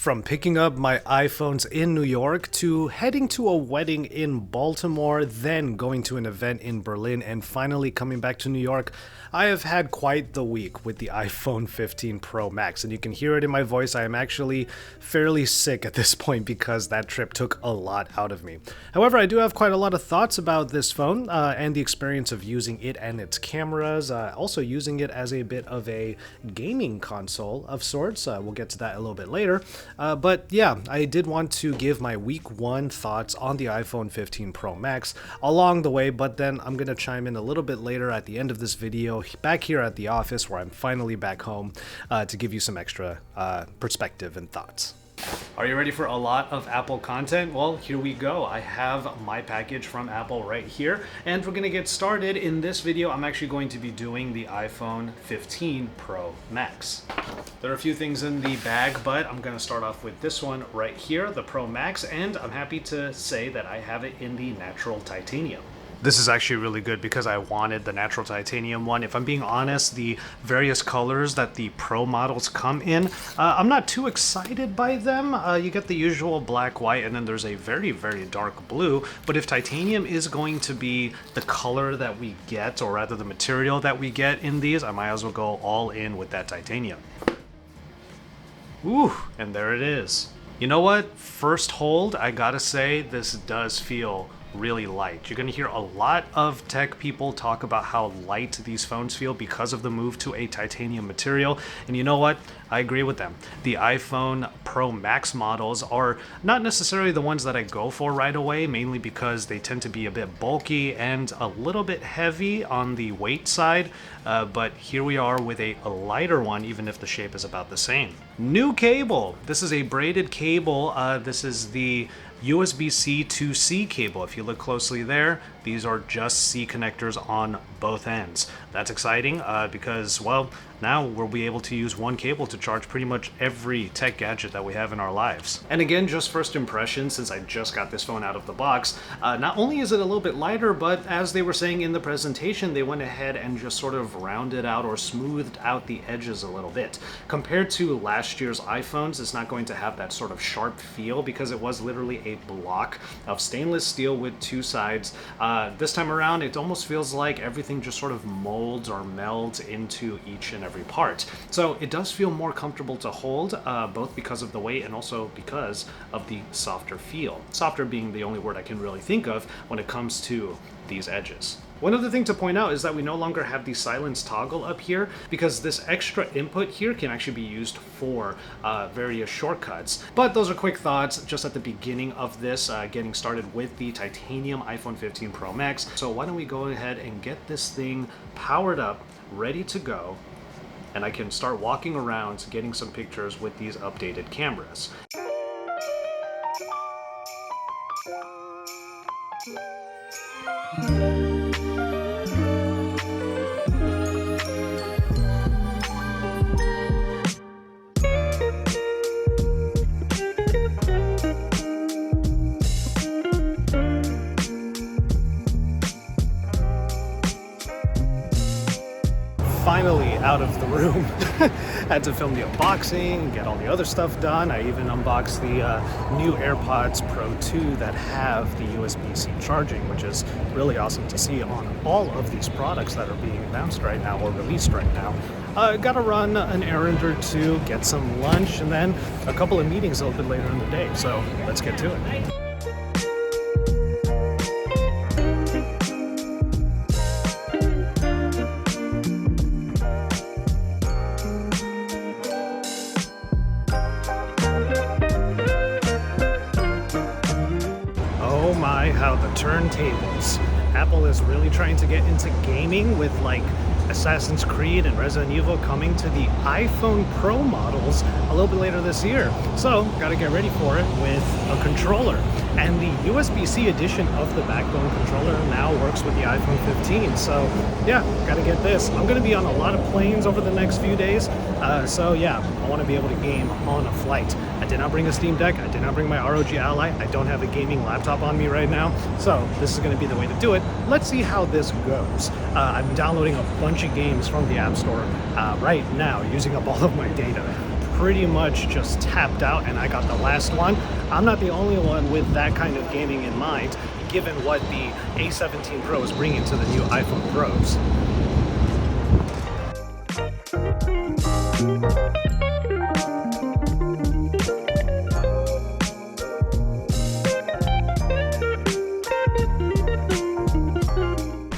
From picking up my iPhones in New York to heading to a wedding in Baltimore, then going to an event in Berlin, and finally coming back to New York, I have had quite the week with the iPhone 15 Pro Max. And you can hear it in my voice, I am actually fairly sick at this point because that trip took a lot out of me. However, I do have quite a lot of thoughts about this phone and the experience of using it and its cameras, also using it as a bit of a gaming console of sorts. We'll get to that a little bit later. But yeah, I did want to give my week one thoughts on the iPhone 15 Pro Max along the way, but then I'm going to chime in a little bit later at the end of this video back here at the office where I'm finally back home to give you some extra perspective and thoughts. Are you ready for a lot of Apple content? Well, here we go. I have my package from Apple right here, and we're going to get started. In this video, I'm actually going to be doing the iPhone 15 Pro Max. There are a few things in the bag, but I'm going to start off with this one right here, the Pro Max, and I'm happy to say that I have it in the natural titanium. This is actually really good because I wanted the natural titanium one. If I'm being honest, the various colors that the Pro models come in, I'm not too excited by them. You get the usual black, white, and then there's a very, very dark blue. But if titanium is going to be the color that we get, or rather the material that we get in these, I might as well go all in with that titanium. Ooh, and there it is. You know what? First hold, I gotta say, this does feel really light. You're going to hear a lot of tech people talk about how light these phones feel because of the move to a titanium material, and you know what? I agree with them. The iPhone Pro Max models are not necessarily the ones that I go for right away, mainly because they tend to be a bit bulky and a little bit heavy on the weight side, but here we are with a lighter one, even if the shape is about the same. New cable. This is a braided cable. This is the USB-C to C cable. If you look closely there, these are just C connectors on both ends. That's exciting because, well, now we'll be able to use one cable to charge pretty much every tech gadget that we have in our lives. And again, just first impressions, since I just got this phone out of the box, not only is it a little bit lighter, but as they were saying in the presentation, they went ahead and just sort of rounded out or smoothed out the edges a little bit. Compared to last year's iPhones, it's not going to have that sort of sharp feel because it was literally a block of stainless steel with two sides. This time around, it almost feels like everything just sort of molds or melds into each and every part. So it does feel more comfortable to hold, both because of the weight and also because of the softer feel. Softer being the only word I can really think of when it comes to these edges. One other thing to point out is that we no longer have the silence toggle up here because this extra input here can actually be used for various shortcuts. But those are quick thoughts just at the beginning of this, getting started with the titanium iPhone 15 Pro Max. So why don't we go ahead and get this thing powered up, ready to go, and I can start walking around getting some pictures with these updated cameras. Finally out of the room. Had to film the unboxing, get all the other stuff done. I even unboxed the new AirPods Pro 2 that have the USB-C charging, which is really awesome to see on all of these products that are being announced right now or released right now. Gotta run an errand or two, get some lunch, and then a couple of meetings a little bit later in the day. So let's get to it. Oh my, how the turntables. Apple is really trying to get into gaming with like Assassin's Creed and Resident Evil coming to the iPhone Pro models a little bit later this year. So, gotta get ready for it with a controller. And the USB-C edition of the backbone controller now works with the iPhone 15. So, yeah, gotta get this. I'm gonna be on a lot of planes over the next few days. So yeah, I want to be able to game on a flight. I did not bring a Steam Deck. I did not bring my ROG Ally. I don't have a gaming laptop on me right now. So this is going to be the way to do it. Let's see how this goes. I'm downloading a bunch of games from the App Store right now, using up all of my data. pretty much just tapped out and I got the last one. I'm not the only one with that kind of gaming in mind, given what the A17 Pro is bringing to the new iPhone Pros.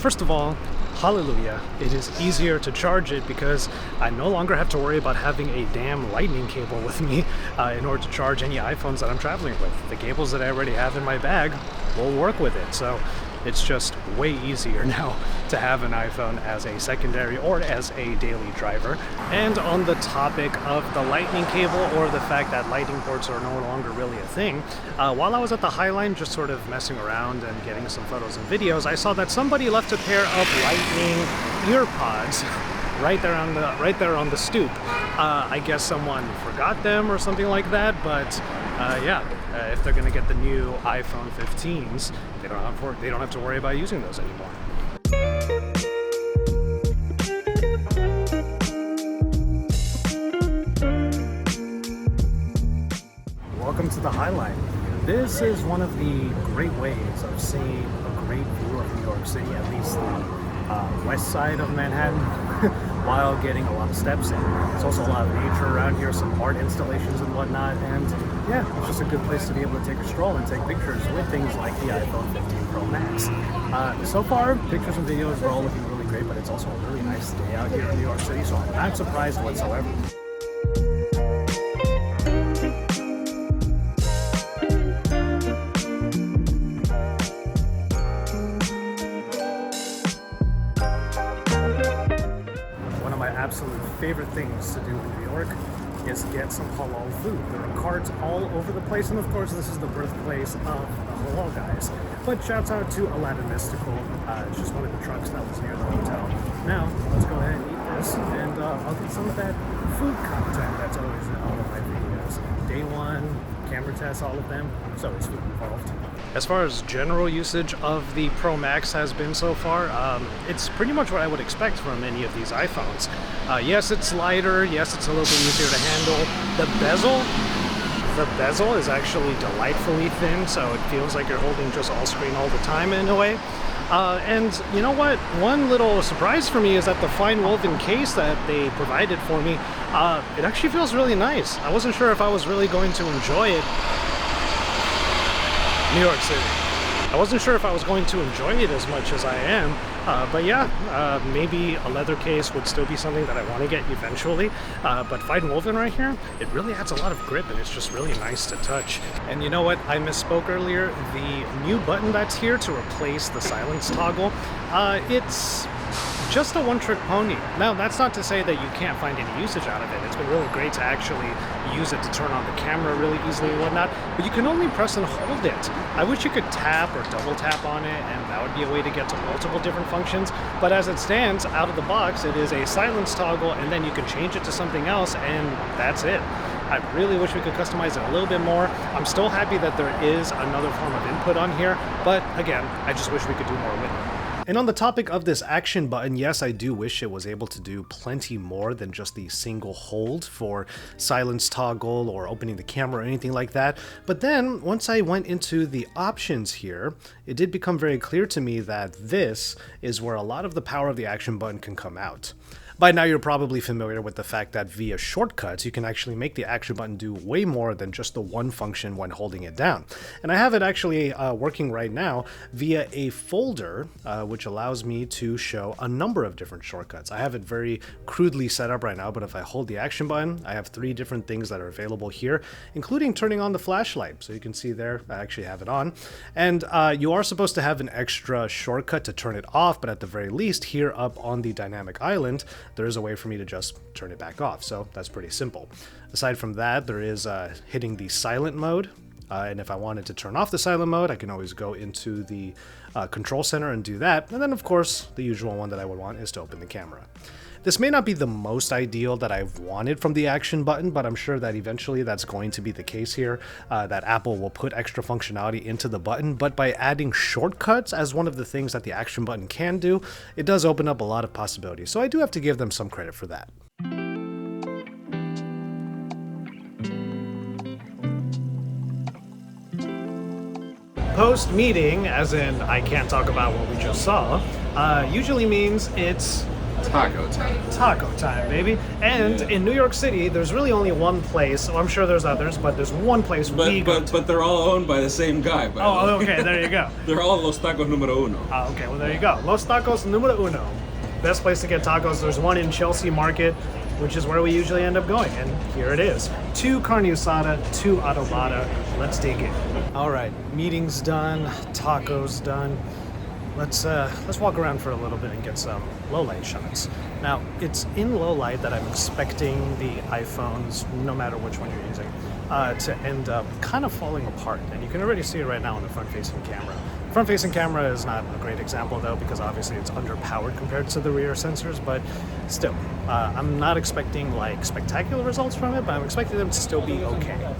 First of all, hallelujah, it is easier to charge it because I no longer have to worry about having a damn lightning cable with me in order to charge any iPhones that I'm traveling with. The cables that I already have in my bag will work with it, so it's just way easier now to have an iPhone as a secondary or as a daily driver. And on the topic of the lightning cable, or the fact that lightning ports are no longer really a thing, while I was at the Highline just sort of messing around and getting some photos and videos, I saw that somebody left a pair of lightning ear pods right there on the stoop. I guess someone forgot them or something like that, but if they're gonna get the new iPhone 15s, they don't have to worry about using those anymore. Welcome to the Highline. This is one of the great ways of seeing a great view of New York City, at least the west side of Manhattan, while getting a lot of steps in. There's also a lot of nature around here, some art installations and whatnot, and yeah, it's just a good place to be able to take a stroll and take pictures with things like the iPhone 15 Pro Max. So far, pictures and videos are all looking really great, but it's also a really nice day out here in New York City, so I'm not surprised whatsoever. Absolute favorite things to do in New York is get some halal food. There are carts all over the place, and of course this is the birthplace of the halal guys. But shouts out to Aladdin Mystical. It's just one of the trucks that was near the hotel. Now, let's go ahead and eat this, and I'll get some of that food content that's always in all of my videos. Day one, camera tests, all of them, so it's food involved. As far as general usage of the Pro Max has been so far, it's pretty much what I would expect from any of these iPhones. Yes, it's lighter. Yes, it's a little bit easier to handle. The bezel is actually delightfully thin, so it feels like you're holding just all screen all the time in a way. And you know what? One little surprise for me is that the fine woven case that they provided for me, it actually feels really nice. I wasn't sure if I was really going to enjoy it. New York City. I wasn't sure if I was going to enjoy it as much as I am, but yeah, maybe a leather case would still be something that I want to get eventually, but fine woven right here, it really adds a lot of grip and it's just really nice to touch. And you know what, I misspoke earlier, the new button that's here to replace the silence toggle, it's just a one-trick pony. Now, that's not to say that you can't find any usage out of it. It's been really great to actually use it to turn on the camera really easily and whatnot, but you can only press and hold it. I wish you could tap or double tap on it, and that would be a way to get to multiple different functions, but as it stands, out of the box, it is a silence toggle, and then you can change it to something else, and that's it. I really wish we could customize it a little bit more. I'm still happy that there is another form of input on here, but again, I just wish we could do more with it. And on the topic of this action button, yes, I do wish it was able to do plenty more than just the single hold for silence toggle or opening the camera or anything like that. But then once I went into the options here, it did become very clear to me that this is where a lot of the power of the action button can come out. By now you're probably familiar with the fact that via shortcuts you can actually make the action button do way more than just the one function when holding it down. And I have it actually working right now via a folder which allows me to show a number of different shortcuts. I have it very crudely set up right now, but if I hold the action button, I have 3 different things that are available here, including turning on the flashlight. So you can see there, I actually have it on. And you are supposed to have an extra shortcut to turn it off, but at the very least, here up on the dynamic island, there is a way for me to just turn it back off, so that's pretty simple. Aside from that, there is hitting the silent mode, and if I wanted to turn off the silent mode, I can always go into the control center and do that, and then of course, the usual one that I would want is to open the camera. This may not be the most ideal that I've wanted from the action button, but I'm sure that eventually that's going to be the case here, that Apple will put extra functionality into the button, but by adding shortcuts as one of the things that the action button can do, it does open up a lot of possibilities, so I do have to give them some credit for that. Post-meeting, as in I can't talk about what we just saw, usually means it's Taco time. taco time, baby. And in New York City, there's really only one place. Well, I'm sure there's others, but there's one place we go to. But they're all owned by the same guy. By the way. Okay, there you go. They're all Los Tacos Número Uno. Okay, well, there you go. Los Tacos Número Uno. Best place to get tacos. There's one in Chelsea Market, which is where we usually end up going. And here it is. 2 carne asada, 2 adobada. Let's dig in. All right, meeting's done, tacos done. Let's walk around for a little bit and get some low light shots. Now, it's in low light that I'm expecting the iPhones, no matter which one you're using, to end up kind of falling apart. And you can already see it right now on the front-facing camera. Front-facing camera is not a great example, though, because obviously it's underpowered compared to the rear sensors, but still, I'm not expecting like spectacular results from it, but I'm expecting them to still be okay.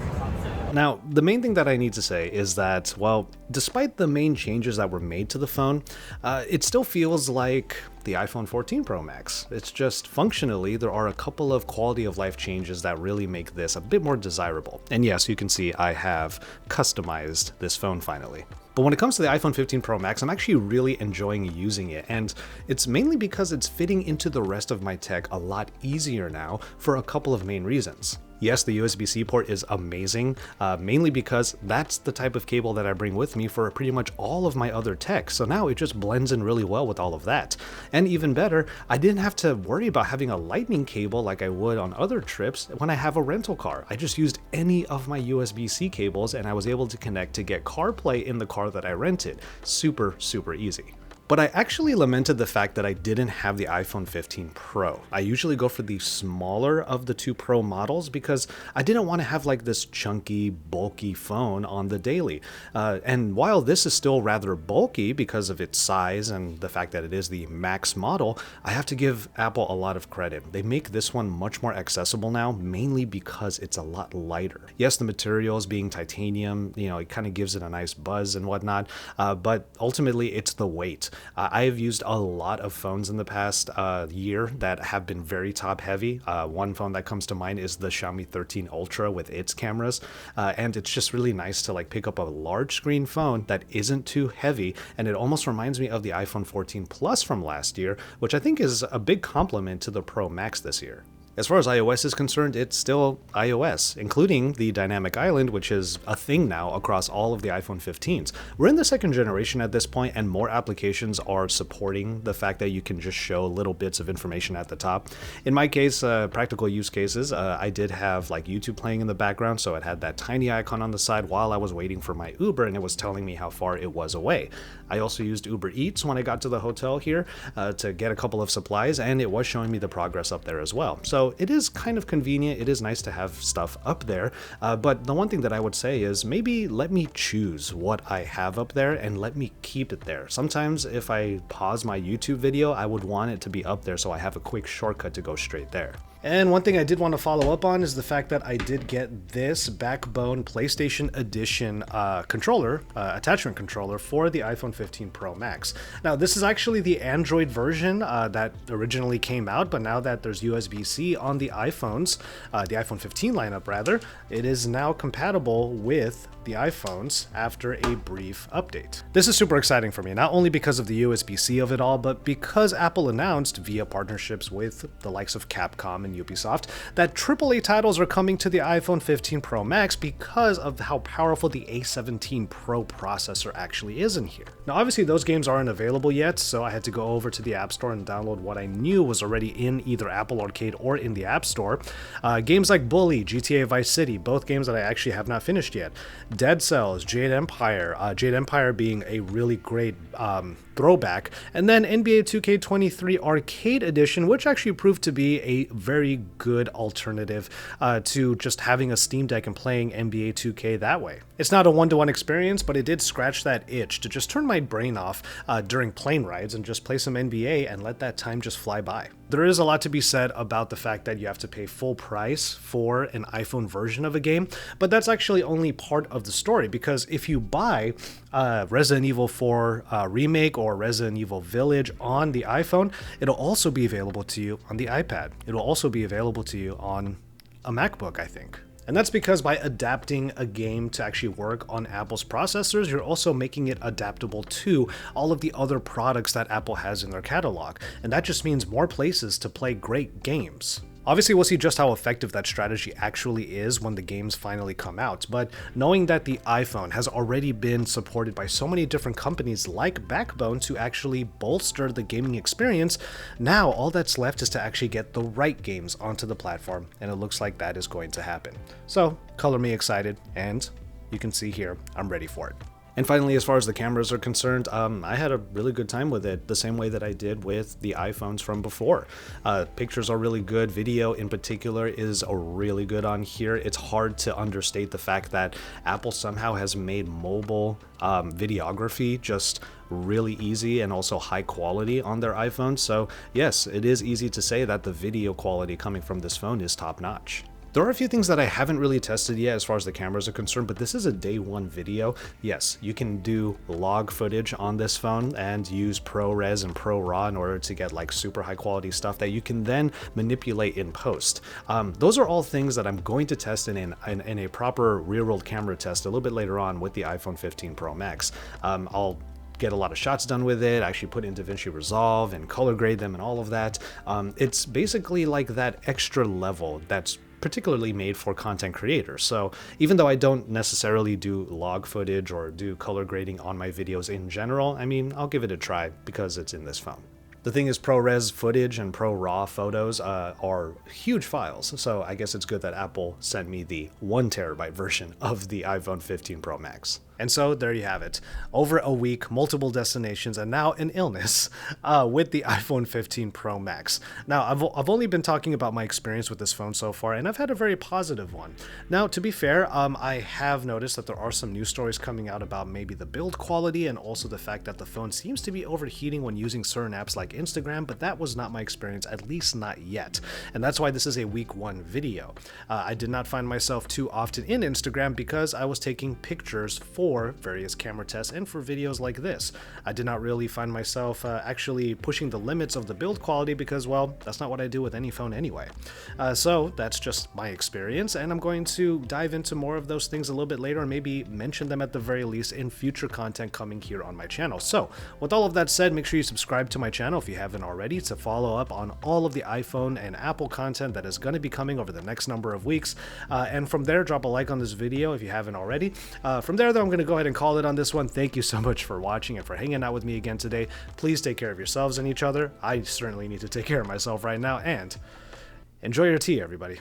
Now, the main thing that I need to say is that, well, despite the main changes that were made to the phone, it still feels like the iPhone 14 Pro Max. It's just functionally, there are a couple of quality of life changes that really make this a bit more desirable. And yes, you can see I have customized this phone finally. But when it comes to the iPhone 15 Pro Max, I'm actually really enjoying using it, and it's mainly because it's fitting into the rest of my tech a lot easier now for a couple of main reasons. Yes, the USB-C port is amazing, mainly because that's the type of cable that I bring with me for pretty much all of my other tech, so now it just blends in really well with all of that. And even better, I didn't have to worry about having a lightning cable like I would on other trips when I have a rental car. I just used any of my USB-C cables and I was able to connect to get CarPlay in the car that I rented. Super, super easy. But I actually lamented the fact that I didn't have the iPhone 15 Pro. I usually go for the smaller of the 2 Pro models because I didn't want to have like this chunky, bulky phone on the daily. And while this is still rather bulky because of its size and the fact that it is the Max model, I have to give Apple a lot of credit. They make this one much more accessible now, mainly because it's a lot lighter. Yes, the materials being titanium, it kind of gives it a nice buzz and whatnot, but ultimately it's the weight. I have used a lot of phones in the past year that have been very top heavy. One phone that comes to mind is the Xiaomi 13 Ultra with its cameras, and it's just really nice to like pick up a large screen phone that isn't too heavy, and it almost reminds me of the iPhone 14 Plus from last year, which I think is a big compliment to the Pro Max this year. As far as iOS is concerned, it's still iOS, including the Dynamic Island, which is a thing now across all of the iPhone 15s. We're in the 2nd generation at this point, and more applications are supporting the fact that you can just show little bits of information at the top. In my case, practical use cases, I did have like YouTube playing in the background, so it had that tiny icon on the side while I was waiting for my Uber, and it was telling me how far it was away. I also used Uber Eats when I got to the hotel here to get a couple of supplies, and it was showing me the progress up there as well. So it is kind of convenient. It is nice to have stuff up there, but the one thing that I would say is maybe let me choose what I have up there and let me keep it there. Sometimes if I pause my YouTube video, I would want it to be up there so I have a quick shortcut to go straight there. And one thing I did want to follow up on is the fact that I did get this Backbone PlayStation Edition controller, attachment controller for the iPhone 15 Pro Max. Now, this is actually the Android version that originally came out, but now that there's USB-C on the iPhones, the iPhone 15 lineup rather, it is now compatible with the iPhones after a brief update. This is super exciting for me, not only because of the USB-C of it all, but because Apple announced via partnerships with the likes of Capcom and Ubisoft that AAA titles are coming to the iPhone 15 Pro Max because of how powerful the A17 Pro processor actually is in here. Now, obviously those games aren't available yet, so I had to go over to the App Store and download what I knew was already in either Apple Arcade or in the App Store. Games like Bully, GTA Vice City, both games that I actually have not finished yet. Dead Cells, Jade Empire being a really great throwback, and then NBA 2K23 Arcade Edition, which actually proved to be a very good alternative to just having a Steam Deck and playing NBA 2K that way. It's not a one-to-one experience, but it did scratch that itch to just turn my brain off during plane rides and just play some NBA and let that time just fly by. There is a lot to be said about the fact that you have to pay full price for an iPhone version of a game, but that's actually only part of the story, because if you buy Resident Evil 4 Remake or Resident Evil Village on the iPhone, it'll also be available to you on the iPad. It'll also be available to you on a MacBook, I think. And that's because by adapting a game to actually work on Apple's processors, you're also making it adaptable to all of the other products that Apple has in their catalog. And that just means more places to play great games. Obviously, we'll see just how effective that strategy actually is when the games finally come out, but knowing that the iPhone has already been supported by so many different companies like Backbone to actually bolster the gaming experience, now all that's left is to actually get the right games onto the platform, and it looks like that is going to happen. So, color me excited, and you can see here, I'm ready for it. And finally, as far as the cameras are concerned, I had a really good time with it, the same way that I did with the iPhones from before. Pictures are really good. Video in particular is really good on here. It's hard to understate the fact that Apple somehow has made mobile videography just really easy and also high quality on their iPhones. So yes, it is easy to say that the video quality coming from this phone is top notch. There are a few things that I haven't really tested yet as far as the cameras are concerned, but this is a day one video. Yes, you can do log footage on this phone and use ProRes and ProRAW in order to get like super high quality stuff that you can then manipulate in post. Those are all things that I'm going to test in a proper real world camera test a little bit later on with the iPhone 15 Pro Max. I'll get a lot of shots done with it, actually put into DaVinci Resolve and color grade them and all of that. It's basically like that extra level that's particularly made for content creators. So even though I don't necessarily do log footage or do color grading on my videos in general, I mean, I'll give it a try because it's in this phone. The thing is, ProRes footage and ProRAW photos are huge files, so I guess it's good that Apple sent me the 1 terabyte version of the iPhone 15 Pro Max. And so there you have it. Over a week, multiple destinations, and now an illness with the iPhone 15 Pro Max. Now, I've only been talking about my experience with this phone so far, and I've had a very positive one. Now, to be fair, I have noticed that there are some news stories coming out about maybe the build quality and also the fact that the phone seems to be overheating when using certain apps like Instagram, but that was not my experience, at least not yet. And that's why this is a week one video. I did not find myself too often in Instagram because I was taking pictures for various camera tests and for videos like this. I did not really find myself actually pushing the limits of the build quality because, well, that's not what I do with any phone anyway. So that's just my experience, and I'm going to dive into more of those things a little bit later and maybe mention them at the very least in future content coming here on my channel. So with all of that said, make sure you subscribe to my channel if you haven't already to follow up on all of the iPhone and Apple content that is going to be coming over the next number of weeks. And from there, drop a like on this video if you haven't already. From there, though, I'm going to go ahead and call it on this one. Thank you so much for watching and for hanging out with me again today. Please take care of yourselves and each other. I certainly need to take care of myself right now, and enjoy your tea, everybody.